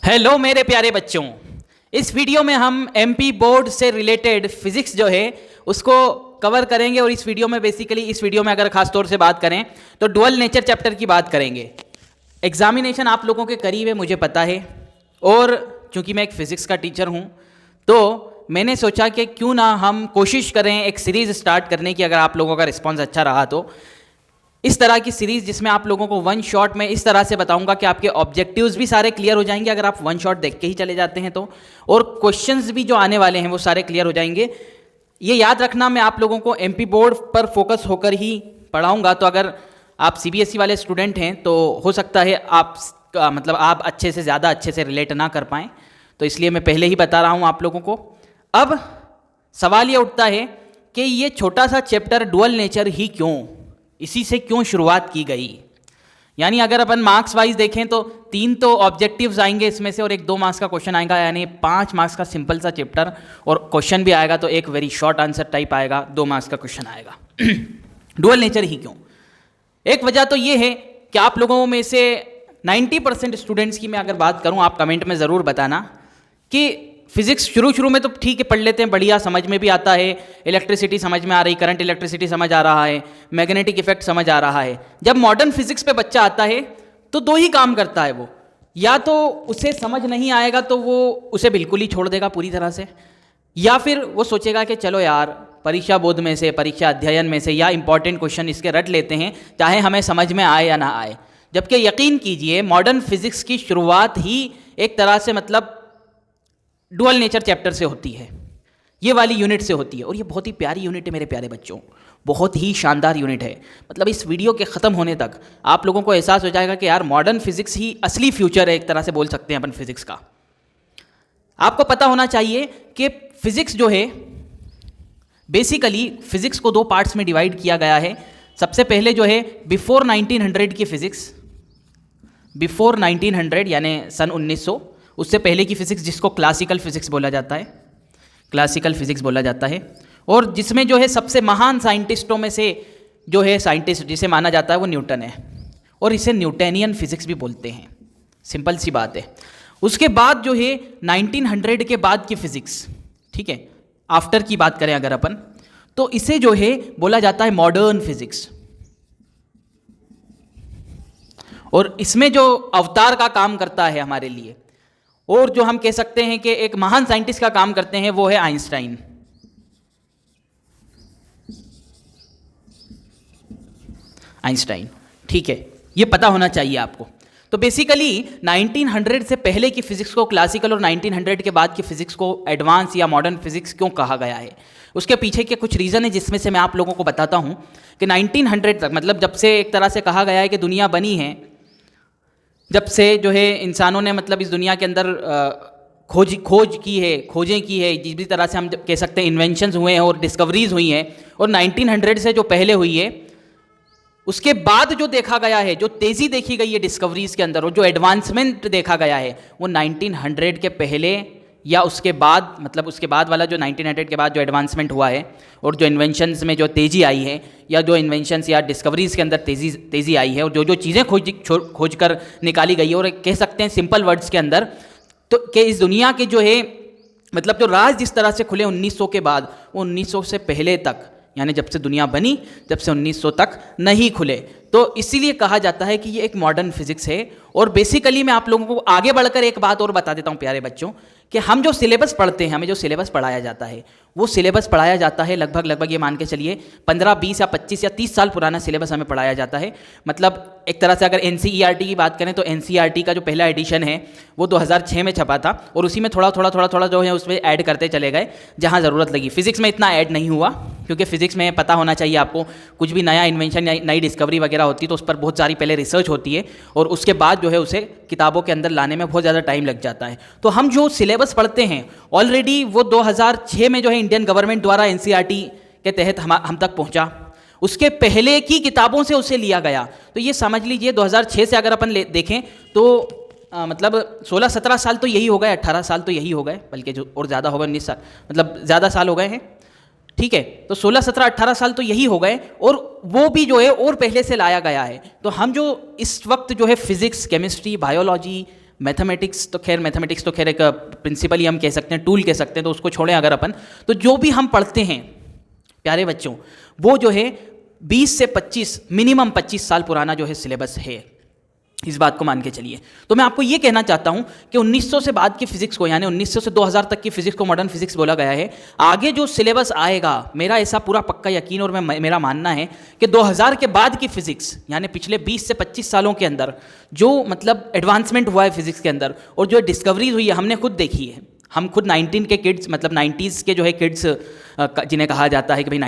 Hello मेरे प्यारे बच्चों। इस वीडियो में हम एमपी बोर्ड से रिलेटेड फिजिक्स जो है उसको कवर करेंगे। और इस वीडियो में अगर खास तौर से बात करें तो डुअल नेचर चैप्टर की बात करेंगे। एग्जामिनेशन आप लोगों के करीब है, मुझे पता है, और चूंकि मैं एक फिज़िक्स का टीचर हूँ तो मैंने सोचा कि क्यों ना हम कोशिश करें एक सीरीज़ स्टार्ट करने की। अगर आप लोगों का रिस्पॉन्स अच्छा रहा तो इस तरह की सीरीज़ जिसमें आप लोगों को वन शॉट में इस तरह से बताऊंगा कि आपके ऑब्जेक्टिव्स भी सारे क्लियर हो जाएंगे अगर आप वन शॉट देख के ही चले जाते हैं तो, और क्वेश्चंस भी जो आने वाले हैं वो सारे क्लियर हो जाएंगे। ये याद रखना, मैं आप लोगों को एमपी बोर्ड पर फोकस होकर ही पढ़ाऊंगा। तो अगर आप सीबीएसई वाले स्टूडेंट हैं तो हो सकता है आप अच्छे से ज़्यादा अच्छे से रिलेट ना कर पाएँ, तो इसलिए मैं पहले ही बता रहा हूँ आप लोगों को। अब सवाल ये उठता है कि ये छोटा सा चैप्टर डुअल नेचर ही क्यों, इसी से क्यों शुरुआत की गई। यानी अगर अपन मार्क्स वाइज देखें तो 3 तो ऑब्जेक्टिव्स आएंगे इसमें से और एक 2 मार्क्स का क्वेश्चन आएगा, यानी 5 मार्क्स का सिंपल सा चैप्टर, और क्वेश्चन भी आएगा तो एक वेरी शॉर्ट आंसर टाइप आएगा, 2 मार्क्स का क्वेश्चन आएगा। डुअल नेचर ही क्यों? एक वजह तो ये है कि आप लोगों में से 90% स्टूडेंट्स की मैं अगर बात करूं, आप कमेंट में ज़रूर बताना कि फिजिक्स शुरू में तो ठीक है, पढ़ लेते हैं, बढ़िया, समझ में भी आता है, इलेक्ट्रिसिटी समझ में आ रही, करंट इलेक्ट्रिसिटी समझ आ रहा है, मैग्नेटिक इफेक्ट समझ आ रहा है। जब मॉडर्न फिजिक्स पे बच्चा आता है तो 2 ही काम करता है वो, या तो उसे समझ नहीं आएगा तो वो उसे बिल्कुल ही छोड़ देगा पूरी तरह से, या फिर वो सोचेगा कि चलो यार परीक्षा बोध में से, परीक्षा अध्ययन में से या इंपॉर्टेंट क्वेश्चन इसके रट लेते हैं, चाहे हमें समझ में आए या ना आए। जबकि यकीन कीजिए मॉडर्न फिजिक्स की शुरुआत ही एक तरह से डुअल नेचर चैप्टर से होती है, ये वाली यूनिट से होती है, और ये बहुत ही प्यारी यूनिट है मेरे प्यारे बच्चों, बहुत ही शानदार यूनिट है। इस वीडियो के ख़त्म होने तक आप लोगों को एहसास हो जाएगा कि यार मॉडर्न फिजिक्स ही असली फ्यूचर है, एक तरह से बोल सकते हैं अपन फिजिक्स का। आपको पता होना चाहिए कि फिजिक्स जो है बेसिकली फिजिक्स को 2 पार्ट्स में डिवाइड किया गया है। सबसे पहले जो है बिफोर 1900 की फिजिक्स, बिफोर 1900 यानी सन 1900, उससे पहले की फिजिक्स जिसको क्लासिकल फिजिक्स बोला जाता है, क्लासिकल फिजिक्स बोला जाता है, और जिसमें जो है सबसे महान साइंटिस्टों में से जो है साइंटिस्ट जिसे माना जाता है वो न्यूटन है, और इसे न्यूटनियन फिजिक्स भी बोलते हैं, सिंपल सी बात है। उसके बाद जो है 1900 के बाद की फिजिक्स, ठीक है, आफ्टर की बात करें अगर अपन, तो इसे जो है बोला जाता है मॉडर्न फिजिक्स। और इसमें जो अवतार का काम करता है हमारे लिए, और जो हम कह सकते हैं कि एक महान साइंटिस्ट का काम करते हैं, वो है आइंस्टाइन। आइंस्टाइन, ठीक है, ये पता होना चाहिए आपको। तो बेसिकली 1900 से पहले की फिजिक्स को क्लासिकल और 1900 के बाद की फिजिक्स को एडवांस या मॉडर्न फिजिक्स क्यों कहा गया है, उसके पीछे के कुछ रीज़न है जिसमें से मैं आप लोगों को बताता हूं कि 1900 तक, जब से एक तरह से कहा गया है कि दुनिया बनी है, जब से जो है इंसानों ने इस दुनिया के अंदर खोजें की है, जिस भी तरह से हम कह सकते हैं इन्वेंशंस हुए हैं और डिस्कवरीज हुई हैं, और 1900 से जो पहले हुई है उसके बाद जो देखा गया है, जो तेज़ी देखी गई है डिस्कवरीज के अंदर और जो एडवांसमेंट देखा गया है, वो 1900 के पहले या उसके बाद, उसके बाद वाला जो 1900 के बाद जो एडवांसमेंट हुआ है और जो इन्वेंशंस में जो तेज़ी आई है, या जो इन्वेंशंस या डिस्कवरीज के अंदर तेज़ी आई है, और जो चीज़ें खोज कर निकाली गई है, और कह सकते हैं सिंपल वर्ड्स के अंदर तो कि इस दुनिया के जो है जो राज जिस तरह से खुले 1900 के बाद, वो 1900 से पहले तक, यानी जब से दुनिया बनी, जब से 1900 तक नहीं खुले। तो इसीलिए कहा जाता है कि ये एक मॉडर्न फिजिक्स है। और बेसिकली मैं आप लोगों को आगे बढ़कर एक बात और बता देता हूँ प्यारे बच्चों, कि हम जो सिलेबस पढ़ते हैं, हमें जो सिलेबस पढ़ाया जाता है, वो सिलेबस पढ़ाया जाता है लगभग ये मान के चलिए 15, 20 या 25 या 30 साल पुराना सिलेबस हमें पढ़ाया जाता है। एक तरह से अगर एनसीईआरटी की बात करें तो एनसीईआरटी का जो पहला एडिशन है वो 2006 में छपा था, और उसी में थोड़ा जो है उसमें ऐड करते चले गए जहाँ ज़रूरत लगी। फिजिक्स में इतना ऐड नहीं हुआ, क्योंकि फिजिक्स में पता होना चाहिए आपको, कुछ भी नया इन्वेंशन या नई डिस्कवरी वगैरह होती है तो उस पर बहुत सारी पहले रिसर्च होती है, और उसके बाद जो है उसे किताबों के अंदर लाने में बहुत ज़्यादा टाइम लग जाता है। तो हम जो सिलेबस पढ़ते हैं ऑलरेडी वो 2006 में जो है इंडियन गवर्नमेंट द्वारा एनसीईआरटी के तहत हम तक पहुंचा, उसके पहले की किताबों से उसे लिया गया। तो ये समझ लीजिए 2006 से अगर अपन देखें तो 16-17 साल तो यही हो गए, 18 साल तो यही हो गए, बल्कि जो और ज़्यादा हो गए, 19 साल, ज़्यादा साल हो गए हैं, ठीक है। तो 16, 17, 18 साल तो यही हो गए, और वो भी जो है और पहले से लाया गया है। तो हम जो इस वक्त जो है फिजिक्स, केमिस्ट्री, बायोलॉजी, मैथमेटिक्स तो खैर एक प्रिंसिपल ही हम कह सकते हैं, टूल कह सकते हैं, तो उसको छोड़ें अगर अपन, तो जो भी हम पढ़ते हैं प्यारे बच्चों, वो जो है 20 से 25 मिनिमम 25 साल पुराना जो है सिलेबस है, इस बात को मान के चलिए। तो मैं आपको ये कहना चाहता हूँ कि 1900 से बाद की फिजिक्स को, यानी 1900 से 2000 तक की फिजिक्स को मॉडर्न फिजिक्स बोला गया है। आगे जो सिलेबस आएगा, मेरा ऐसा पूरा पक्का यकीन और मेरा मानना है कि 2000 के बाद की फिजिक्स, यानी पिछले 20 से 25 सालों के अंदर जो मतलब एडवांसमेंट हुआ है फिजिक्स के अंदर और जो डिस्कवरीज हुई है, हमने खुद देखी है। हम खुद 19 के किड्स, मतलब 90s के जो है किड्स जिन्हें कहा जाता है कि भाई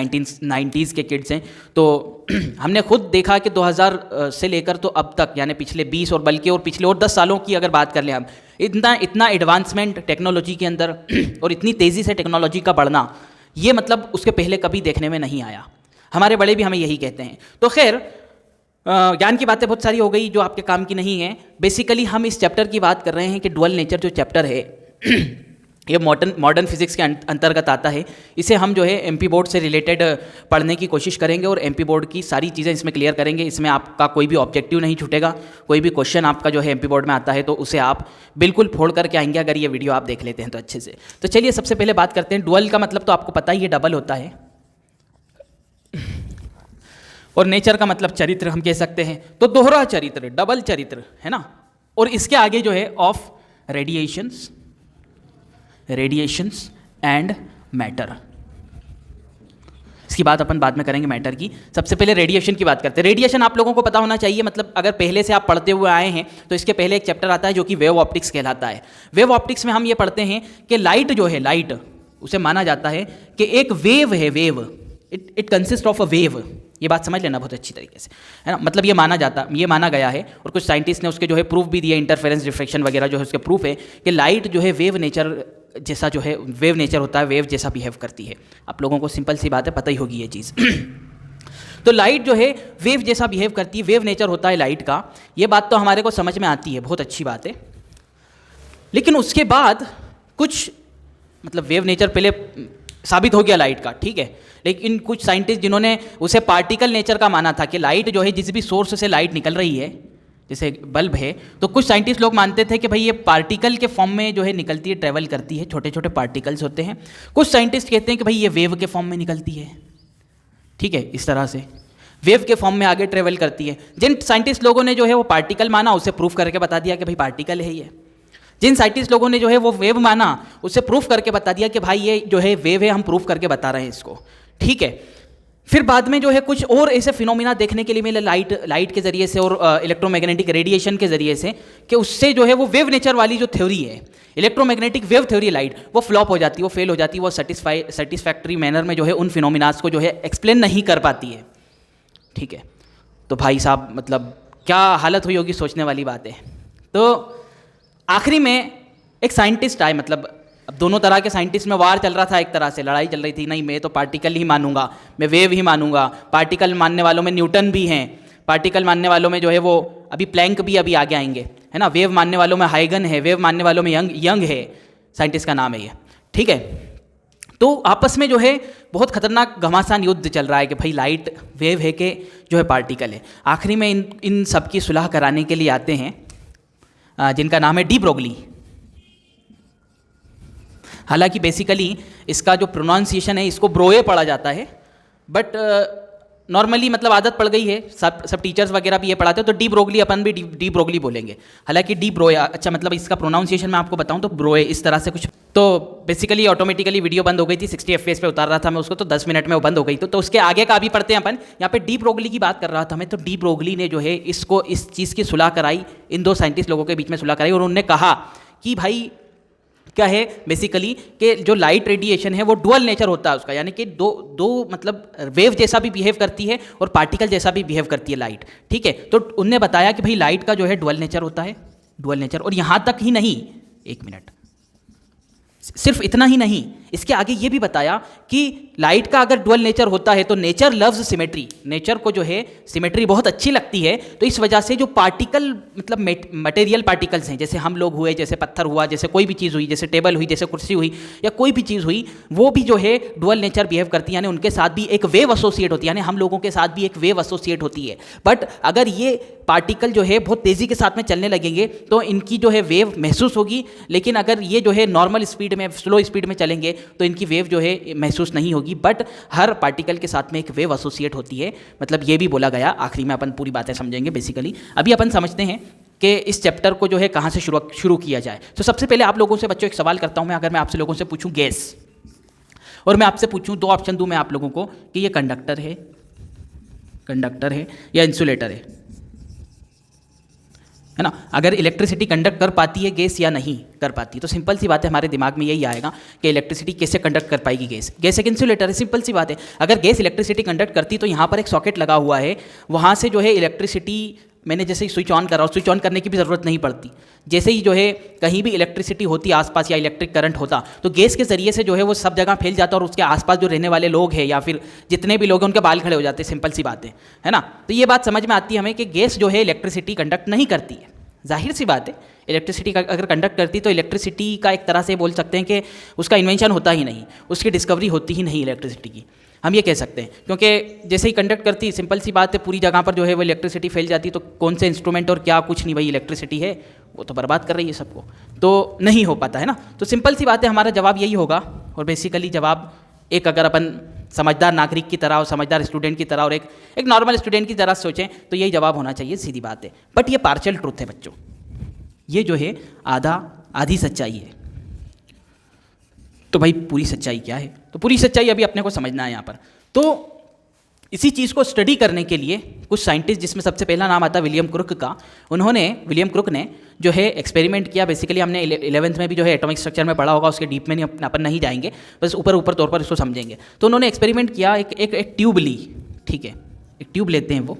90s के किड्स हैं, तो हमने खुद देखा कि 2000 से लेकर तो अब तक, यानी पिछले 20 और बल्कि और पिछले और 10 सालों की अगर बात कर लें हम, इतना एडवांसमेंट टेक्नोलॉजी के अंदर और इतनी तेज़ी से टेक्नोलॉजी का बढ़ना, ये मतलब उसके पहले कभी देखने में नहीं आया। हमारे बड़े भी हमें यही कहते हैं। तो खैर, ज्ञान की बातें बहुत सारी हो गई जो आपके काम की नहीं है। बेसिकली हम इस चैप्टर की बात कर रहे हैं कि डुअल नेचर जो चैप्टर है ये मॉडर्न फिजिक्स के अंतर्गत आता है। इसे हम जो है एमपी बोर्ड से रिलेटेड पढ़ने की कोशिश करेंगे और एमपी बोर्ड की सारी चीज़ें इसमें क्लियर करेंगे। इसमें आपका कोई भी ऑब्जेक्टिव नहीं छूटेगा। कोई भी क्वेश्चन आपका जो है एमपी बोर्ड में आता है तो उसे आप बिल्कुल फोड़ करके आएंगे अगर ये वीडियो आप देख लेते हैं तो अच्छे से। तो चलिए सबसे पहले बात करते हैं। डुअल का मतलब तो आपको पता ही है, डबल होता है, और नेचर का मतलब चरित्र हम कह सकते हैं। तो दोहरा चरित्र, डबल चरित्र है ना। और इसके आगे जो है ऑफ रेडिएशंस एंड मैटर, इसकी बात अपन बाद में करेंगे मैटर की। सबसे पहले रेडिएशन की बात करते हैं। रेडिएशन आप लोगों को पता होना चाहिए, मतलब अगर पहले से आप पढ़ते हुए आए हैं तो इसके पहले एक चैप्टर आता है जो कि वेव ऑप्टिक्स कहलाता है। वेव ऑप्टिक्स में हम ये पढ़ते हैं कि लाइट जो है, लाइट उसे माना जाता है कि एक वेव है, wave, it consist of a wave. ये बात समझ लेना बहुत अच्छी तरीके से, है ना। मतलब ये माना गया है और कुछ साइंटिस्ट ने उसके जो है प्रूफ भी दिए, इंटरफेरेंस रिफ्लेक्शन वगैरह जो है उसके प्रूफ है कि लाइट जो है वेव नेचर जैसा जो है, वेव नेचर होता है, वेव जैसा बिहेव करती है। आप लोगों को सिंपल सी बात है, पता ही होगी ये चीज़। तो लाइट जो है वेव जैसा बिहेव करती है, वेव नेचर होता है लाइट का। ये बात तो हमारे को समझ में आती है, बहुत अच्छी बात है। लेकिन उसके बाद कुछ मतलब वेव नेचर पहले साबित हो गया लाइट का, ठीक है। लेकिन कुछ साइंटिस्ट जिन्होंने उसे पार्टिकल नेचर का माना था कि लाइट जो है जिस भी सोर्स से लाइट निकल रही है, जैसे बल्ब है, तो कुछ साइंटिस्ट लोग मानते थे कि भाई ये पार्टिकल के फॉर्म में जो है निकलती है, ट्रेवल करती है, छोटे छोटे पार्टिकल्स होते हैं। कुछ साइंटिस्ट कहते हैं कि भाई ये वेव के फॉर्म में निकलती है, ठीक है, इस तरह से वेव के फॉर्म में आगे ट्रेवल करती है। जिन साइंटिस्ट लोगों ने जो है वो पार्टिकल माना, उसे प्रूफ करके बता दिया कि भाई पार्टिकल है ये। जिन साइंटिस्ट लोगों ने जो है वो वेव माना, उसे प्रूफ करके बता दिया कि भाई ये जो है वेव है, हम प्रूफ करके बता रहे हैं इसको, ठीक है। फिर बाद में जो है कुछ और ऐसे फिनोमिना देखने के लिए मिले लाइट के जरिए से और इलेक्ट्रोमैग्नेटिक रेडिएशन के जरिए से, कि उससे जो है वो वेव नेचर वाली जो थ्योरी है, इलेक्ट्रोमैग्नेटिक वेव थ्योरी लाइट, वो फ्लॉप हो जाती है, वो फेल हो जाती है, वो सेटिस्फैक्ट्री मैनर में जो है उन फिनोमिनास को जो है एक्सप्लेन नहीं कर पाती है, ठीक है। तो भाई साहब मतलब क्या हालत हुई होगी, सोचने वाली बात है। तो आखिरी में एक साइंटिस्ट आए, मतलब अब दोनों तरह के साइंटिस्ट में वार चल रहा था, एक तरह से लड़ाई चल रही थी। नहीं, मैं तो पार्टिकल ही मानूंगा, मैं वेव ही मानूंगा। पार्टिकल मानने वालों में न्यूटन भी हैं, पार्टिकल मानने वालों में जो है वो अभी प्लैंक भी अभी आगे आएंगे, है ना। वेव मानने वालों में हाइगन है, वेव मानने वालों में यंग है, साइंटिस्ट का नाम है ये, ठीक है। तो आपस में जो है बहुत खतरनाक घमासान युद्ध चल रहा है कि भाई लाइट वेव है कि जो है पार्टिकल है। आखिरी में इन सब की सुलह कराने के लिए आते हैं जिनका नाम है डी ब्रोगली। हालांकि बेसिकली इसका जो प्रोनाउंसिएशन है इसको ब्रोए पढ़ा जाता है, बट नॉर्मली मतलब आदत पड़ गई है, सब टीचर्स वगैरह भी ये पढ़ाते हैं, तो डी ब्रोगली अपन भी डी ब्रोगली बोलेंगे। हालांकि डी ब्रोए, अच्छा मतलब इसका प्रोनाउंसिएशन मैं आपको बताऊं तो ब्रोए इस तरह से कुछ। तो बेसिकली ऑटोमेटिकली वीडियो बंद हो गई थी, 60 FPS पे उतार रहा था मैं उसको, तो 10 मिनट में वो बंद हो गई। तो उसके आगे का अभी पढ़ते हैं अपन। यहाँ पे डी ब्रोगली की बात कर रहा था मैं, तो डी ब्रोगली ने जो है इसको, इस चीज़ की सुलह कराई, इन दो साइंटिस्ट लोगों के बीच में सुलह कराई, और उन्होंने कहा कि भाई क्या है बेसिकली कि जो लाइट रेडिएशन है वो डुअल नेचर होता है उसका, यानी कि दो मतलब वेव जैसा भी बिहेव करती है और पार्टिकल जैसा भी बिहेव करती है लाइट, ठीक है। तो उनने बताया कि भाई लाइट का जो है डुअल नेचर होता है, डुअल नेचर। और यहाँ तक ही नहीं, एक मिनट, सिर्फ इतना ही नहीं, इसके आगे ये भी बताया कि लाइट का अगर डुअल नेचर होता है तो नेचर लव्स सिमेट्री, नेचर को जो है सिमेट्री बहुत अच्छी लगती है। तो इस वजह से जो पार्टिकल मतलब मटेरियल पार्टिकल्स हैं, जैसे हम लोग हुए, जैसे पत्थर हुआ, जैसे कोई भी चीज़ हुई, जैसे टेबल हुई, जैसे कुर्सी हुई, या कोई भी चीज़ हुई, वो भी जो है डुअल नेचर बिहेव करती है, यानी उनके साथ भी एक वेव एसोसिएट होती है, यानी हम लोगों के साथ भी एक वेव एसोसिएट होती है। बट अगर ये पार्टिकल जो है बहुत तेज़ी के साथ में चलने लगेंगे तो इनकी जो है वेव महसूस होगी, लेकिन अगर ये जो है नॉर्मल स्पीड में, स्लो स्पीड में चलेंगे तो इनकी वेव जो है महसूस नहीं होगी। बट हर पार्टिकल के साथ में एक वेव एसोसिएट होती है, मतलब ये भी बोला गया। आखिरी में अपन पूरी बातें समझेंगे। बेसिकली अभी अपन समझते हैं कि इस चैप्टर को जो है कहाँ से शुरू किया जाए। तो सबसे पहले आप लोगों से बच्चों एक सवाल करता हूँ मैं, अगर मैं आपसे लोगों से पूछूँ गैस, और मैं आपसे पूछूँ, दो ऑप्शन दूँ मैं आप लोगों को कि ये कंडक्टर है या इंसुलेटर है ना। अगर इलेक्ट्रिसिटी कंडक्ट कर पाती है गैस या नहीं कर पाती, तो सिंपल सी बात है, हमारे दिमाग में यही आएगा कि इलेक्ट्रिसिटी कैसे कंडक्ट कर पाएगी गैस। गैस एक इंसुलेटर है, सिंपल सी बात है। अगर गैस इलेक्ट्रिसिटी कंडक्ट करती तो यहाँ पर एक सॉकेट लगा हुआ है, वहाँ से जो है इलेक्ट्रिसिटी, मैंने जैसे ही स्विच ऑन करा, स्विच ऑन करने की भी ज़रूरत नहीं पड़ती। जैसे ही जो है कहीं भी इलेक्ट्रिसिटी होती आसपास या इलेक्ट्रिक करंट होता तो गैस के ज़रिए से जो है वो सब जगह फैल जाता और उसके आसपास जो रहने वाले लोग हैं या फिर जितने भी लोग हैं उनके बाल खड़े हो जाते। सिंपल सी बात है ना। तो ये बात समझ में आती है हमें कि गैस जो है इलेक्ट्रिसिटी कंडक्ट नहीं करती है। जाहिर सी बात है, इलेक्ट्रिसिटी का अगर कंडक्ट करती तो इलेक्ट्रिसिटी का एक तरह से बोल सकते हैं कि उसका इन्वेंशन होता ही नहीं, उसकी डिस्कवरी होती ही नहीं इलेक्ट्रिसिटी की, हम ये कह सकते हैं। क्योंकि जैसे ही कंडक्ट करती, सिंपल सी बात है, पूरी जगह पर जो है वो इलेक्ट्रिसिटी फैल जाती, तो कौन से इंस्ट्रूमेंट और क्या, कुछ नहीं, भाई इलेक्ट्रिसिटी है, वो तो बर्बाद कर रही है सबको, तो नहीं हो पाता है ना। तो सिंपल सी बात है, हमारा जवाब यही होगा। और बेसिकली जवाब एक, अगर अपन समझदार नागरिक की तरह और समझदार स्टूडेंट की तरह और एक नॉर्मल स्टूडेंट की तरह सोचें तो यही जवाब होना चाहिए, सीधी बात है। बट ये पार्शियल ट्रूथ है बच्चों, ये जो है आधी सच्चाई है। तो भाई पूरी सच्चाई क्या है? तो पूरी सच्चाई अभी अपने को समझना है यहाँ पर। तो इसी चीज़ को स्टडी करने के लिए कुछ साइंटिस्ट, जिसमें सबसे पहला नाम आता है विलियम क्रुक का, विलियम क्रुक ने जो है एक्सपेरिमेंट किया। बेसिकली हमने 11th में भी जो है एटॉमिक स्ट्रक्चर में पढ़ा होगा, उसके डीप में अपन नहीं जाएंगे, बस ऊपर तौर पर इसको समझेंगे। तो उन्होंने एक्सपेरिमेंट किया, एक ट्यूब ली, ठीक है, एक ट्यूब लेते हैं वो,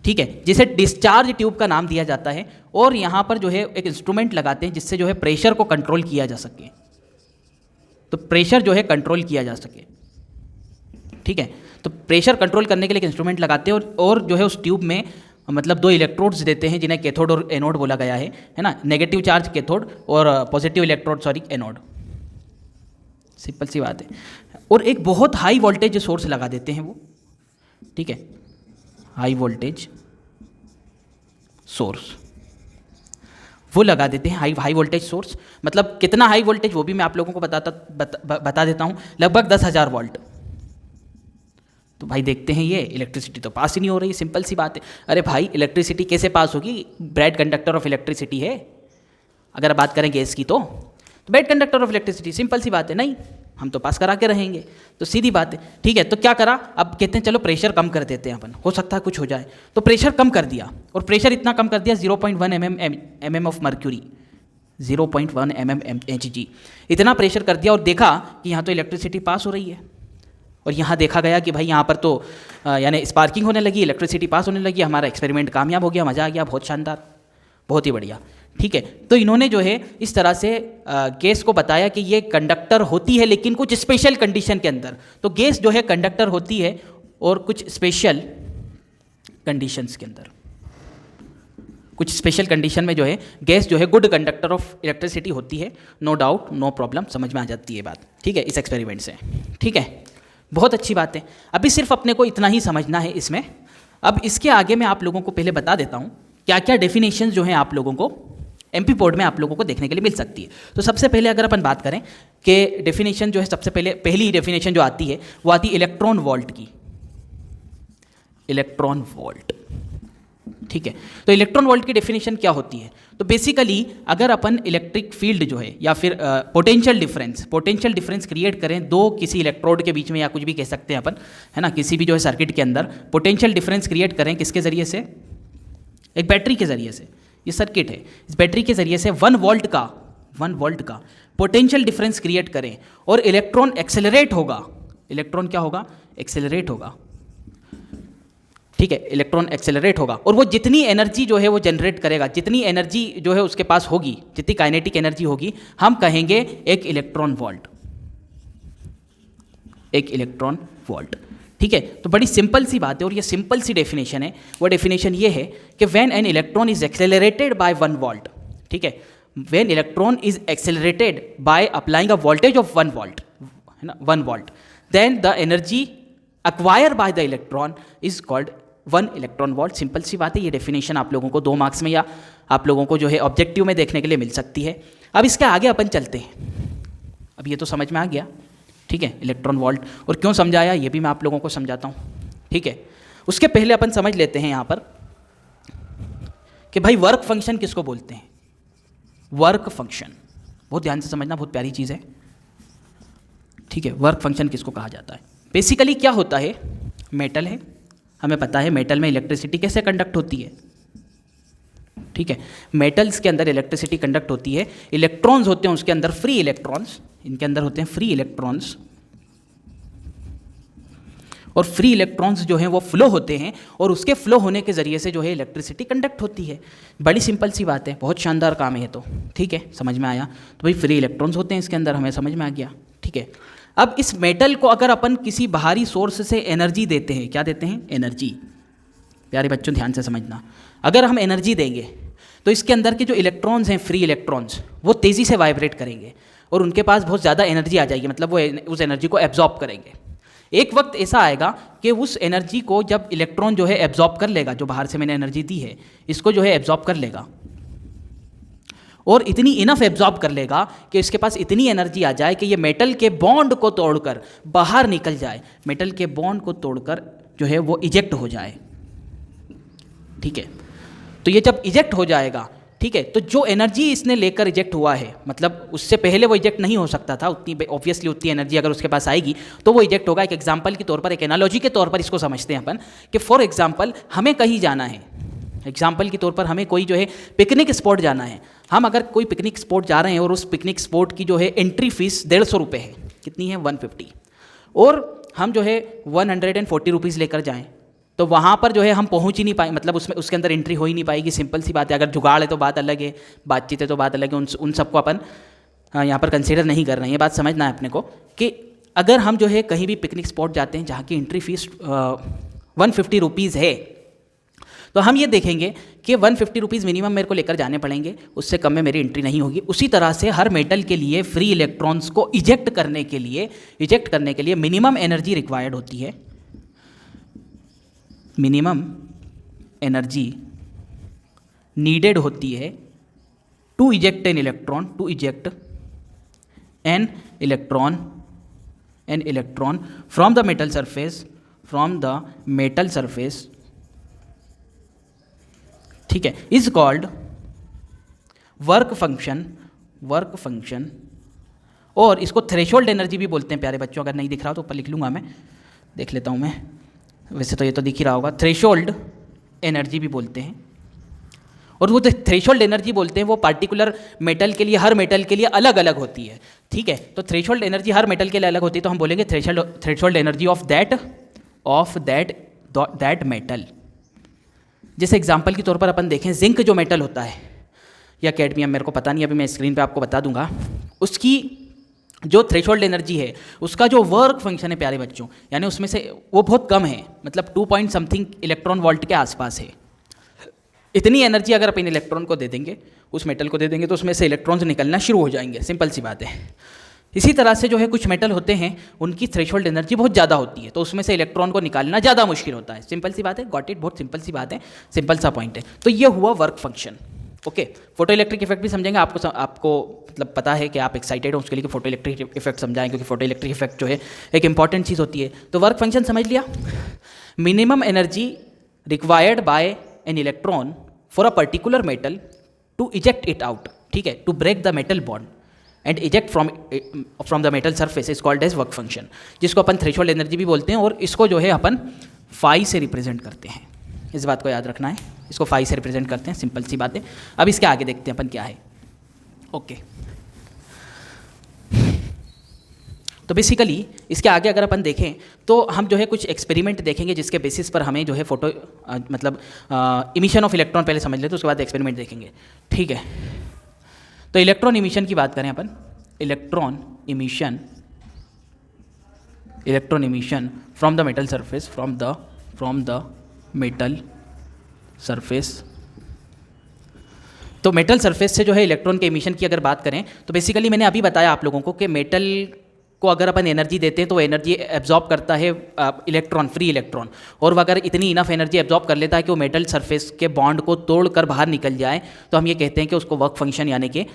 ठीक है, जिसे डिस्चार्ज ट्यूब का नाम दिया जाता है, और यहाँ पर जो है एक इंस्ट्रूमेंट लगाते हैं जिससे जो है प्रेशर को कंट्रोल किया जा सके। तो प्रेशर जो है कंट्रोल किया जा सके, ठीक है। तो प्रेशर कंट्रोल करने के लिए एक इंस्ट्रूमेंट लगाते हैं और जो है उस ट्यूब में मतलब दो इलेक्ट्रोड्स देते हैं जिन्हें कैथोड और एनोड बोला गया है ना। नेगेटिव चार्ज कैथोड और पॉजिटिव इलेक्ट्रोड एनोड, सिंपल सी बात है। और एक बहुत हाई वोल्टेज सोर्स लगा देते हैं वो, ठीक है, हाई वोल्टेज सोर्स वो लगा देते हैं, हाई वोल्टेज सोर्स। मतलब कितना हाई वोल्टेज वो भी मैं आप लोगों को बता देता हूँ, लगभग 10,000 वोल्ट। तो भाई देखते हैं ये इलेक्ट्रिसिटी तो पास ही नहीं हो रही, सिंपल सी बात है। अरे भाई इलेक्ट्रिसिटी कैसे पास होगी? ब्राइट कंडक्टर ऑफ इलेक्ट्रिसिटी है। अगर बात करें गैस की तो bright conductor of electricity, simple सी बात है, नहीं हम तो पास करा के रहेंगे। तो सीधी बात है, ठीक है। तो क्या करा, अब कहते हैं चलो प्रेशर कम कर देते हैं अपन, हो सकता है कुछ हो जाए। तो प्रेशर कम कर दिया, और प्रेशर इतना कम कर दिया 0.1 mm ऑफ मर्क्यूरी, 0.1 mmHg, इतना प्रेशर कर दिया। और देखा कि यहाँ तो इलेक्ट्रिसिटी पास हो रही है, और यहाँ देखा गया कि भाई यहाँ पर तो यानी स्पार्किंग होने लगी, इलेक्ट्रिसिटी पास होने लगी। हमारा एक्सपेरिमेंट कामयाब हो गया, मज़ा आ गया, बहुत शानदार, बहुत ही बढ़िया, ठीक है। तो इन्होंने जो है इस तरह से गैस को बताया कि ये कंडक्टर होती है, लेकिन कुछ स्पेशल कंडीशन के अंदर। तो गैस जो है कंडक्टर होती है और कुछ स्पेशल कंडीशंस के अंदर, कुछ स्पेशल कंडीशन में जो है गैस जो है गुड कंडक्टर ऑफ इलेक्ट्रिसिटी होती है। नो डाउट, नो प्रॉब्लम, समझ में आ जाती है बात, ठीक है, इस एक्सपेरिमेंट से, ठीक है। बहुत अच्छी बात है। अभी सिर्फ अपने को इतना ही समझना है इसमें। अब इसके आगे मैं आप लोगों को पहले बता देता हूँ क्या क्या डेफिनेशन जो हैं आप लोगों को एमपी बोर्ड में आप लोगों को देखने के लिए मिल सकती है। तो सबसे पहले अगर अपन बात करें कि डेफिनेशन जो है, सबसे पहली डेफिनेशन जो आती है वो आती है इलेक्ट्रॉन वोल्ट की, इलेक्ट्रॉन वोल्ट, ठीक है। तो इलेक्ट्रॉन वोल्ट की डेफिनेशन क्या होती है? तो बेसिकली अगर अपन इलेक्ट्रिक फील्ड जो है या फिर पोटेंशियल डिफरेंस क्रिएट करें दो किसी इलेक्ट्रोड के बीच में, या कुछ भी कह सकते हैं अपन, है ना, किसी भी जो है सर्किट के अंदर पोटेंशियल डिफरेंस क्रिएट करें, किसके ज़रिए से? एक बैटरी के ज़रिए से। ये सर्किट है, इस बैटरी के ज़रिए से 1 वोल्ट का पोटेंशियल डिफरेंस क्रिएट करें और इलेक्ट्रॉन एक्सेलरेट होगा। इलेक्ट्रॉन क्या होगा? एक्सेलरेट होगा, ठीक है, इलेक्ट्रॉन एक्सेलरेट होगा। और वो जितनी एनर्जी जो है वो जनरेट करेगा, जितनी एनर्जी जो है उसके पास होगी, जितनी काइनेटिक एनर्जी होगी, हम कहेंगे 1 इलेक्ट्रॉन वोल्ट। 1 electron volt. ठीक है, तो बड़ी सिंपल सी बात है और ये सिंपल सी डेफिनेशन है। वो डेफिनेशन ये है कि when an electron is accelerated by 1 volt, ठीक है, when electron is accelerated by applying a voltage of 1 volt, है ना, 1 volt, then the energy acquire by the electron is called 1 electron volt. Simple सी बात है, ये डेफिनेशन आप लोगों को 2 मार्क्स में या आप लोगों को जो है ऑब्जेक्टिव में देखने के लिए मिल सकती है। अब इसके आगे अपन चलते हैं। अब ये तो समझ में आ गया, ठीक है, इलेक्ट्रॉन वोल्ट, और क्यों समझाया ये भी मैं आप लोगों को समझाता हूँ। ठीक है, उसके पहले अपन समझ लेते हैं यहाँ पर कि भाई वर्क फंक्शन किसको बोलते हैं। वर्क फंक्शन बहुत ध्यान से समझना, बहुत प्यारी चीज़ है। ठीक है, वर्क फंक्शन किसको कहा जाता है। बेसिकली क्या होता है, मेटल है, हमें पता है मेटल में इलेक्ट्रिसिटी कैसे कंडक्ट होती है। ठीक है, मेटल्स के अंदर इलेक्ट्रिसिटी कंडक्ट होती है, इलेक्ट्रॉन्स होते हैं उसके अंदर फ्री इलेक्ट्रॉन्स, इनके अंदर होते हैं फ्री इलेक्ट्रॉन्स, और फ्री इलेक्ट्रॉन्स जो हैं वो फ्लो होते हैं और उसके फ्लो होने के ज़रिए से जो है इलेक्ट्रिसिटी कंडक्ट होती है। बड़ी सिंपल सी बात है, बहुत शानदार काम है ये तो। ठीक है, समझ में आया। तो भाई फ्री इलेक्ट्रॉन्स होते हैं इसके अंदर, हमें समझ में आ गया। ठीक है, अब इस मेटल को अगर अपन किसी बाहरी सोर्स से एनर्जी देते हैं, क्या देते हैं, एनर्जी। प्यारे बच्चों ध्यान से समझना, अगर हम एनर्जी देंगे तो इसके अंदर के जो इलेक्ट्रॉन्स हैं, फ्री इलेक्ट्रॉन्स, वो तेज़ी से वाइब्रेट करेंगे और उनके पास बहुत ज़्यादा एनर्जी आ जाएगी, मतलब वो उस एनर्जी को एब्जॉर्ब करेंगे। एक वक्त ऐसा आएगा कि उस एनर्जी को जब इलेक्ट्रॉन जो है एब्जॉर्ब कर लेगा, जो बाहर से मैंने एनर्जी दी है इसको जो है एब्जॉर्ब कर लेगा, और इतनी इनफ एब्जॉर्ब कर लेगा कि इसके पास इतनी एनर्जी आ जाए कि ये मेटल के बॉन्ड को तोड़कर बाहर निकल जाए, मेटल के बॉन्ड को तोड़कर जो है वो इजेक्ट हो जाए। ठीक है, तो ये जब इजेक्ट हो जाएगा, ठीक है, तो जो एनर्जी इसने लेकर इजेक्ट हुआ है, मतलब उससे पहले वो इजेक्ट नहीं हो सकता था, उतनी ऑब्वियसली उतनी एनर्जी अगर उसके पास आएगी तो वो इजेक्ट होगा। एक एग्जांपल के तौर पर, एक एनालॉजी के तौर पर इसको समझते हैं अपन कि फॉर एग्जांपल हमें कहीं जाना है, एग्जांपल के तौर पर हमें कोई जो है पिकनिक स्पॉट जाना है। हम अगर कोई पिकनिक स्पॉट जा रहे हैं और उस पिकनिक स्पॉट की जो है एंट्री फीस 150 रुपये है, कितनी है, 150, और हम जो है 140 रुपीज़ लेकर जाएँ तो वहाँ पर जो है हम पहुँच ही नहीं पाए, मतलब उसमें उसके अंदर एंट्री हो ही नहीं पाएगी। सिंपल सी बात है, अगर जुगाड़ है तो बात अलग है, बातचीत है तो बात अलग है, उन सबको अपन यहाँ पर कंसीडर नहीं कर रहे हैं। ये बात समझना है अपने को कि अगर हम जो है कहीं भी पिकनिक स्पॉट जाते हैं जहाँ की एंट्री फीस 150 रुपीज़ है, तो हम ये देखेंगे कि 150 रुपीज़ मिनिमम मेरे को लेकर जाने पड़ेंगे, उससे कम में मेरी एंट्री नहीं होगी। उसी तरह से हर मेटल के लिए फ्री इलेक्ट्रॉन्स को इजेक्ट करने के लिए मिनिमम एनर्जी रिक्वायर्ड होती है, मिनिमम एनर्जी नीडेड होती है to eject an electron, to eject an electron from the metal surface, ठीक है, इज कॉल्ड वर्क फंक्शन, और इसको थ्रेशोल्ड एनर्जी भी बोलते हैं प्यारे बच्चों। अगर नहीं दिख रहा हो तो ऊपर लिख लूँगा, मैं देख लेता हूँ मैं, वैसे तो ये तो दिख ही रहा होगा, थ्रेशोल्ड एनर्जी भी बोलते हैं। और वो जो थ्रेशोल्ड एनर्जी बोलते हैं वो पार्टिकुलर मेटल के लिए, हर मेटल के लिए अलग अलग होती है। ठीक है, तो थ्रेशोल्ड एनर्जी हर मेटल के लिए अलग होती है, तो हम बोलेंगे threshold energy of that metal. जैसे एग्जांपल के तौर पर अपन देखें, जिंक जो मेटल होता है या कैडमियम, मेरे को पता नहीं, अभी मैं स्क्रीन पे आपको बता दूंगा, उसकी जो थ्रेशोल्ड एनर्जी है, उसका जो वर्क फंक्शन है प्यारे बच्चों, यानी उसमें से वो बहुत कम है, मतलब 2 पॉइंट समथिंग इलेक्ट्रॉन वोल्ट के आसपास है। इतनी एनर्जी अगर अपन इलेक्ट्रॉन को दे देंगे, उस मेटल को दे देंगे, तो उसमें से इलेक्ट्रॉन्स निकलना शुरू हो जाएंगे। सिंपल सी बात है। इसी तरह से जो है कुछ मेटल होते हैं उनकी थ्रेशोल्ड एनर्जी बहुत ज़्यादा होती है, तो उसमें से इलेक्ट्रॉन को निकालना ज़्यादा मुश्किल होता है। सिंपल सी बात है, गॉट इट, बहुत सिंपल सी बात है, सिंपल सा पॉइंट है। तो ये हुआ work function. Okay, photo electric effect भी समझेंगे। आपको मतलब पता है कि आप एक्साइटेड हो उसके लिए कि फोटो इलेक्ट्रिक इफेक्ट समझाएं, क्योंकि फोटो इलेक्ट्रिक इफेक्ट जो है एक इंपॉर्टेंट चीज़ होती है। तो वर्क फंक्शन समझ लिया, minimum energy required by an electron for a particular metal to eject it out, ठीक है, to break the metal bond and eject from the metal surface is called as work function, जिसको अपन threshold energy भी बोलते हैं, और इसको जो है अपन फाई से रिप्रेजेंट करते हैं। इस बात को याद रखना है, इसको फाई से रिप्रेजेंट करते हैं, सिंपल सी बात है। अब इसके आगे देखते हैं अपन क्या है। ओके, तो बेसिकली इसके आगे अगर अपन देखें तो हम जो है कुछ एक्सपेरिमेंट देखेंगे जिसके बेसिस पर हमें जो है फोटो मतलब इमिशन ऑफ इलेक्ट्रॉन पहले समझ लेते, उसके बाद एक्सपेरिमेंट देखेंगे। ठीक है, तो इलेक्ट्रॉन इमिशन की बात करें अपन, electron emission electron emission from the metal surface, from the metal surface. तो मेटल सरफेस से जो है इलेक्ट्रॉन के इमिशन की अगर बात करें तो बेसिकली मैंने अभी बताया आप लोगों को कि मेटल को अगर अपन एनर्जी देते हैं तो वो एनर्जी एब्जॉर्ब करता है इलेक्ट्रॉन, फ्री इलेक्ट्रॉन, और वो अगर इतनी इनफ एनर्जी एब्जॉर्ब कर लेता है कि वो मेटल सरफेस के बॉन्ड को तोड़कर बाहर निकल जाए, तो हम ये कहते हैं कि उसको वर्क फंक्शन यानी कि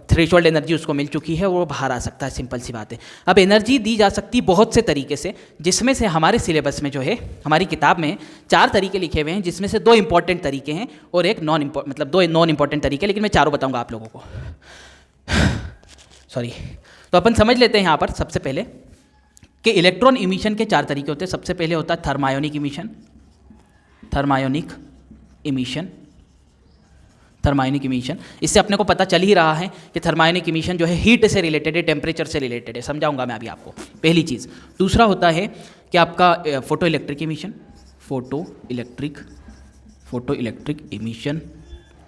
थ्रेशोल्ड एनर्जी उसको मिल चुकी है, वो बाहर आ सकता है। सिंपल सी बात है। अब एनर्जी दी जा सकती बहुत से तरीके से, जिसमें से हमारे सिलेबस में जो है हमारी किताब में 4 तरीके लिखे हुए हैं, जिसमें से 2 इंपॉर्टेंट तरीके हैं और एक मतलब 2 नॉन इंपॉर्टेंट तरीके, लेकिन मैं चारों बताऊंगा आप लोगों को। सॉरी। तो अपन समझ लेते हैं यहाँ पर सबसे पहले कि इलेक्ट्रॉन इमिशन के 4 तरीके होते हैं। सबसे पहले होता है thermionic emission. Thermionic emission, thermionic emission, इससे अपने को पता चल ही रहा है कि थर्मायोनिक इमिशन जो है हीट से रिलेटेड है, टेम्परेचर से रिलेटेड है। समझाऊंगा मैं अभी आपको, पहली चीज़। दूसरा होता है कि आपका photo electric emission. Photo electric emission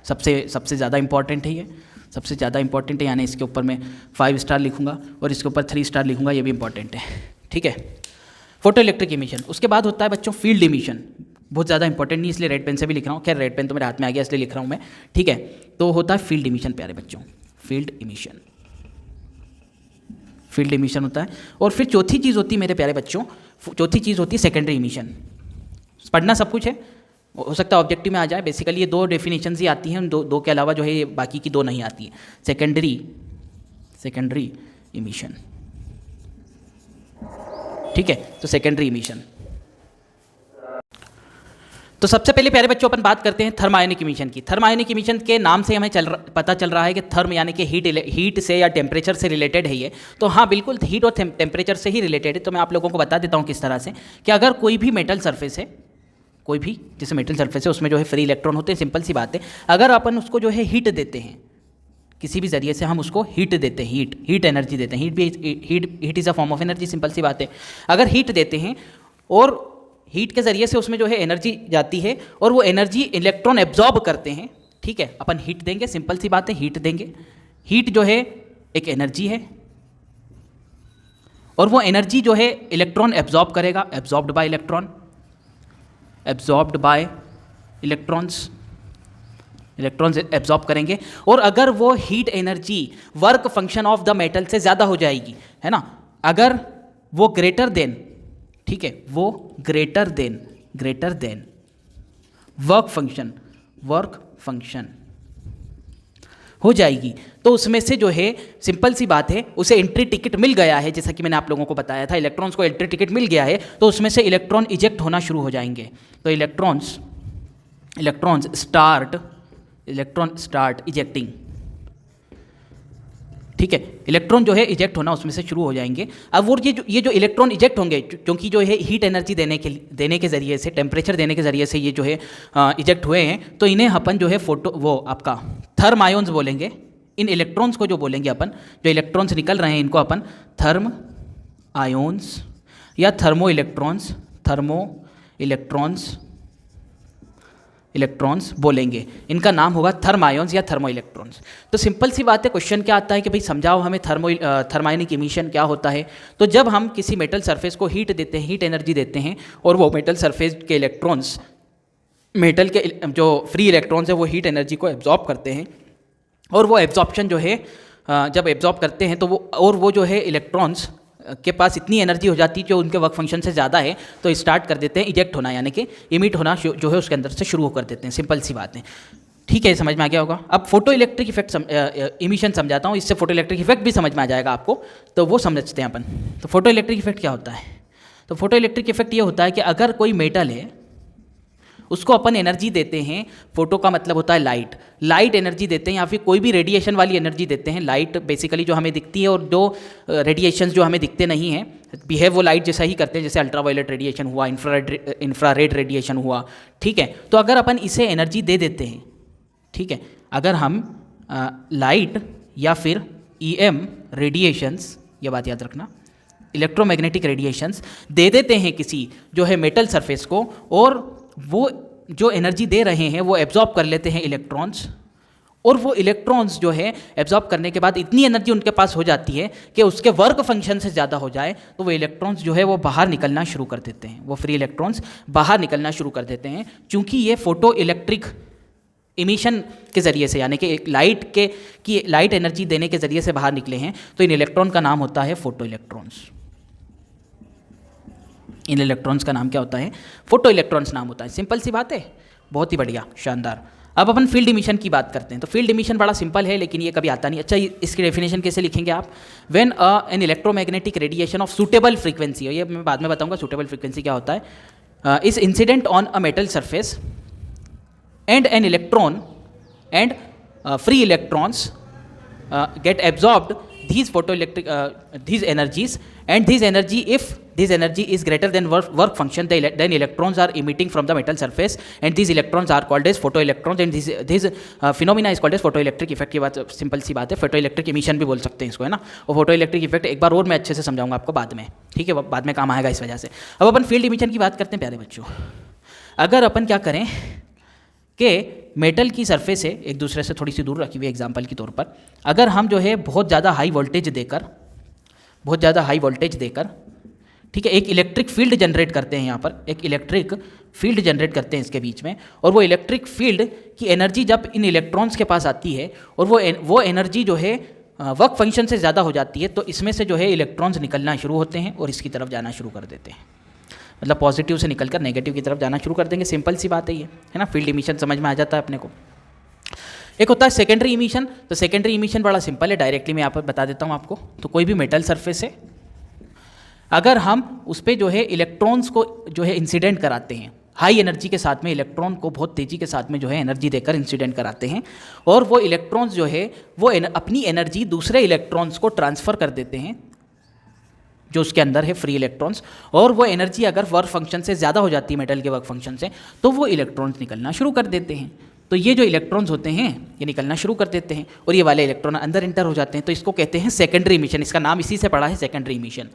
सबसे ज़्यादा इंपॉर्टेंट है, ये सबसे ज़्यादा इंपॉर्टेंट है, यानी इसके ऊपर मैं 5 स्टार लिखूंगा और इसके ऊपर 3 स्टार लिखूंगा, ये भी इंपॉर्टेंट है। ठीक है, फोटो इलेक्ट्रिक इमिशन। उसके बाद होता है बच्चों फील्ड इमिशन, बहुत ज़्यादा इंपॉर्टेंट नहीं, इसलिए रेड पेन से भी लिख रहा हूँ। खैर रेड पेन तो मेरे हाथ में आ गया इसलिए लिख रहा हूँ मैं। ठीक है, तो होता है फील्ड इमिशन प्यारे बच्चों, फील्ड इमिशन, फील्ड इमिशन होता है। और फिर चौथी चीज़ होती है मेरे प्यारे बच्चों, चौथी चीज़ होती है सेकेंडरी इमिशन। पढ़ना सब कुछ है, हो सकता है ऑब्जेक्टिव में आ जाए। बेसिकली ये 2 डेफिनेशन ही आती हैं, दो के अलावा जो है बाकी की 2 नहीं आती है। सेकेंडरी इमिशन, ठीक है। तो सेकेंडरी इमिशन, तो सबसे पहले प्यारे बच्चों अपन बात करते हैं थर्मायोनिक इमिशन की। थर्मायोनिक इमिशन के नाम से हमें पता चल रहा है कि थर्म यानी कि हीट से या टेम्परेचर से रिलेटेड है ये। तो हाँ बिल्कुल हीट और टेम्परेचर से ही रिलेटेड है। तो मैं आप लोगों को बता देता हूँ किस तरह से, कि अगर कोई भी मेटल सरफेस है, कोई भी जैसे मेटल सरफेस है, उसमें जो है फ्री इलेक्ट्रॉन होते हैं। सिंपल सी बात है, अगर अपन उसको जो है हीट देते हैं, किसी भी जरिए से हम उसको हीट देते हैं, हीट एनर्जी देते हैं, heat is a form of energy. Simple सी बात है, अगर हीट देते हैं और हीट के ज़रिए से उसमें जो है एनर्जी जाती है और वो एनर्जी इलेक्ट्रॉन एब्जॉर्ब करते हैं। ठीक है, अपन हीट देंगे, सिंपल सी बात है, हीट देंगे। हीट जो है एक एनर्जी है और वो एनर्जी जो है इलेक्ट्रॉन एब्जॉर्ब करेगा, एब्जॉर्ब्ड बाय इलेक्ट्रॉन्स एब्जॉर्ब करेंगे। और अगर वो heat energy work function of the metal से ज़्यादा हो जाएगी, है ना, अगर वो ग्रेटर देन, ठीक है, वो ग्रेटर देन वर्क फंक्शन हो जाएगी, तो उसमें से जो है सिंपल सी बात है उसे एंट्री टिकट मिल गया है। जैसा कि मैंने आप लोगों को बताया था, इलेक्ट्रॉन्स को एंट्री टिकट मिल गया है, तो उसमें से इलेक्ट्रॉन इजेक्ट होना शुरू हो जाएंगे। तो इलेक्ट्रॉन्स स्टार्ट इजेक्टिंग। ठीक है, इलेक्ट्रॉन जो है इजेक्ट होना उसमें से शुरू हो जाएंगे। अब वो ये जो इलेक्ट्रॉन इजेक्ट होंगे, क्योंकि जो है हीट एनर्जी देने के ज़रिए से, टेम्परेचर देने के ज़रिए से ये जो है इजेक्ट हुए हैं, तो इन्हें अपन जो है आपका थर्म आयोन्स बोलेंगे। इन इलेक्ट्रॉन्स को जो बोलेंगे अपन, जो इलेक्ट्रॉन्स निकल रहे हैं, इनको अपन थर्म आयोन्स या थर्मो इलेक्ट्रॉन्स बोलेंगे। इनका नाम होगा थर्म आयोन्स या थर्मो इलेक्ट्रॉन्स। तो सिंपल सी बात है, क्वेश्चन क्या आता है कि भाई समझाओ हमें थर्मायोनिक इमिशन क्या होता है। तो जब हम किसी मेटल सरफेस को हीट देते हैं, हीट एनर्जी देते हैं, और वो मेटल सरफेस के इलेक्ट्रॉन्स, मेटल के जो फ्री इलेक्ट्रॉन्स है, वो हीट एनर्जी को एब्जॉर्ब करते हैं, और वो एब्जॉर्प्शन जो है जब एब्जॉर्ब करते हैं तो वो जो है इलेक्ट्रॉन्स के पास इतनी एनर्जी हो जाती है जो उनके वर्क फंक्शन से ज़्यादा है, तो स्टार्ट कर देते हैं इजेक्ट होना, यानी कि इमिट होना जो है उसके अंदर से शुरू कर देते हैं। सिंपल सी बात है, ठीक है, समझ में आ गया होगा। अब फोटो इलेक्ट्रिक इफेक्ट इमिशन समझाता हूँ, इससे फोटो इलेक्ट्रिक इफेक्ट भी समझ में आ जाएगा आपको, तो वो समझते हैं अपन। तो फोटो इलेक्ट्रिक इफेक्ट क्या होता है? तो फोटो इलेक्ट्रिक इफेक्ट ये होता है कि अगर कोई मेटल है, उसको अपन एनर्जी देते हैं, फोटो का मतलब होता है लाइट एनर्जी देते हैं, या फिर कोई भी रेडिएशन वाली एनर्जी देते हैं। लाइट बेसिकली जो हमें दिखती है, और जो रेडिएशंस जो हमें दिखते नहीं हैं, बिहेव वो लाइट जैसा ही करते हैं, जैसे अल्ट्रावायलेट रेडिएशन हुआ, इंफ्रारेड रेडिएशन हुआ। ठीक है, तो अगर अपन इसे एनर्जी दे देते हैं, ठीक है, अगर हम लाइट या फिर EM रेडिएशंस, ये बात याद रखना, इलेक्ट्रोमैग्नेटिक रेडिएशंस दे देते हैं किसी जो है मेटल सरफेस को, और वो जो एनर्जी दे रहे हैं वो एब्जॉर्ब कर लेते हैं इलेक्ट्रॉन्स, और वो इलेक्ट्रॉन्स जो है एब्जॉर्ब करने के बाद इतनी एनर्जी उनके पास हो जाती है कि उसके वर्क फंक्शन से ज़्यादा हो जाए तो वो इलेक्ट्रॉन्स जो है वो बाहर निकलना शुरू कर देते हैं, वो फ्री इलेक्ट्रॉन्स बाहर निकलना शुरू कर देते हैं। चूंकि ये फोटो इलेक्ट्रिक इमिशन के ज़रिए से, यानी कि एक लाइट एनर्जी देने के ज़रिए से बाहर निकले हैं, तो इन इलेक्ट्रॉन का नाम होता है फोटो इलेक्ट्रॉन्स। इन इलेक्ट्रॉन्स का नाम क्या होता है? फोटो इलेक्ट्रॉन्स नाम होता है। सिंपल सी बात है, बहुत ही बढ़िया, शानदार। अब अपन फील्ड इमिशन की बात करते हैं। तो फील्ड इमिशन बड़ा सिंपल है, लेकिन ये कभी आता नहीं। अच्छा, इसकी डेफिनेशन कैसे लिखेंगे आप? When an electromagnetic radiation of suitable frequency, ये मैं बाद में बताऊंगा सूटेबल फ्रीक्वेंसी क्या होता है, is incident on a metal surface and an electron and free electrons get absorbed these photoelectric these energies, and this energy is greater than work function, then electrons are emitting from the metal surface, and these electrons are called as photoelectrons, and this phenomena is called as photoelectric effect। ये बात simple सी बात है, photoelectric emission भी बोल सकते हैं इसको, है ना। और फोटोइलेक्ट्रिक इफेक्ट एक बार और मैं अच्छे से समझाऊंगा आपको बाद में, ठीक है, बाद में काम आएगा इस वजह से। अब अपन फील्ड इमिशन की बात करते हैं प्यारे बच्चों। अगर अपन क्या करें कि मेटल की सरफेस है एक दूसरे से थोड़ी सी दूर रखी हुई, एग्जांपल के तौर पर अगर हम जो है बहुत ज़्यादा हाई वोल्टेज देकर ठीक है, एक इलेक्ट्रिक फील्ड जनरेट करते हैं, यहाँ पर एक इलेक्ट्रिक फील्ड जनरेट करते हैं इसके बीच में, और वो इलेक्ट्रिक फील्ड की एनर्जी जब इन इलेक्ट्रॉन्स के पास आती है और वो एनर्जी जो है वर्क फंक्शन से ज़्यादा हो जाती है, तो इसमें से जो है इलेक्ट्रॉन्स निकलना शुरू होते हैं और इसकी तरफ जाना शुरू कर देते हैं। मतलब पॉजिटिव से निकलकर नेगेटिव की तरफ जाना शुरू कर देंगे। सिंपल सी बात है ये, है ना। फील्ड इमिशन समझ में आ जाता है अपने को। एक होता है सेकेंडरी इमिशन। तो सेकेंडरी इमिशन बड़ा सिंपल है, डायरेक्टली मैं यहाँ पर बता देता हूँ आपको। तो कोई भी मेटल सरफेस है, अगर हम उस पर जो है इलेक्ट्रॉन्स को जो है इंसिडेंट कराते हैं, हाई एनर्जी के साथ में इलेक्ट्रॉन को बहुत तेज़ी के साथ में जो है एनर्जी देकर इंसिडेंट कराते हैं, और वो इलेक्ट्रॉन्स जो है वो अपनी एनर्जी दूसरे इलेक्ट्रॉन्स को ट्रांसफ़र कर देते हैं जो उसके अंदर है फ्री इलेक्ट्रॉन्स, और वो एनर्जी अगर वर्क फंक्शन से ज़्यादा हो जाती है मेटल के वर्क फंक्शन से, तो वो इलेक्ट्रॉन्स निकलना शुरू कर देते हैं। तो ये जो इलेक्ट्रॉन्स होते हैं ये निकलना शुरू कर देते हैं और ये वाले इलेक्ट्रॉन अंदर इंटर हो जाते हैं, तो इसको कहते हैं सेकेंडरी इमिशन। इसका नाम इसी से पड़ा है, सेकेंडरी इमिशन।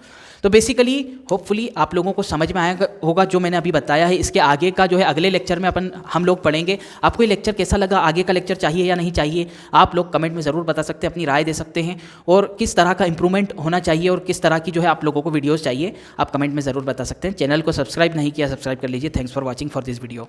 तो बेसिकली होपफुली आप लोगों को समझ में आया होगा जो मैंने अभी बताया है। इसके आगे का जो है अगले लेक्चर में हम लोग पढ़ेंगे। आपको ये लेक्चर कैसा लगा, आगे का लेक्चर चाहिए या नहीं चाहिए, आप लोग कमेंट में ज़रूर बता सकते हैं, अपनी राय दे सकते हैं, और किस तरह का इंप्रूवमेंट होना चाहिए और किस तरह की जो है आप लोगों को वीडियोज़ चाहिए, आप कमेंट में ज़रूर बता सकते हैं। चैनल को सब्सक्राइब नहीं किया, सब्सक्राइब कर लीजिए। Thanks for watching for this video.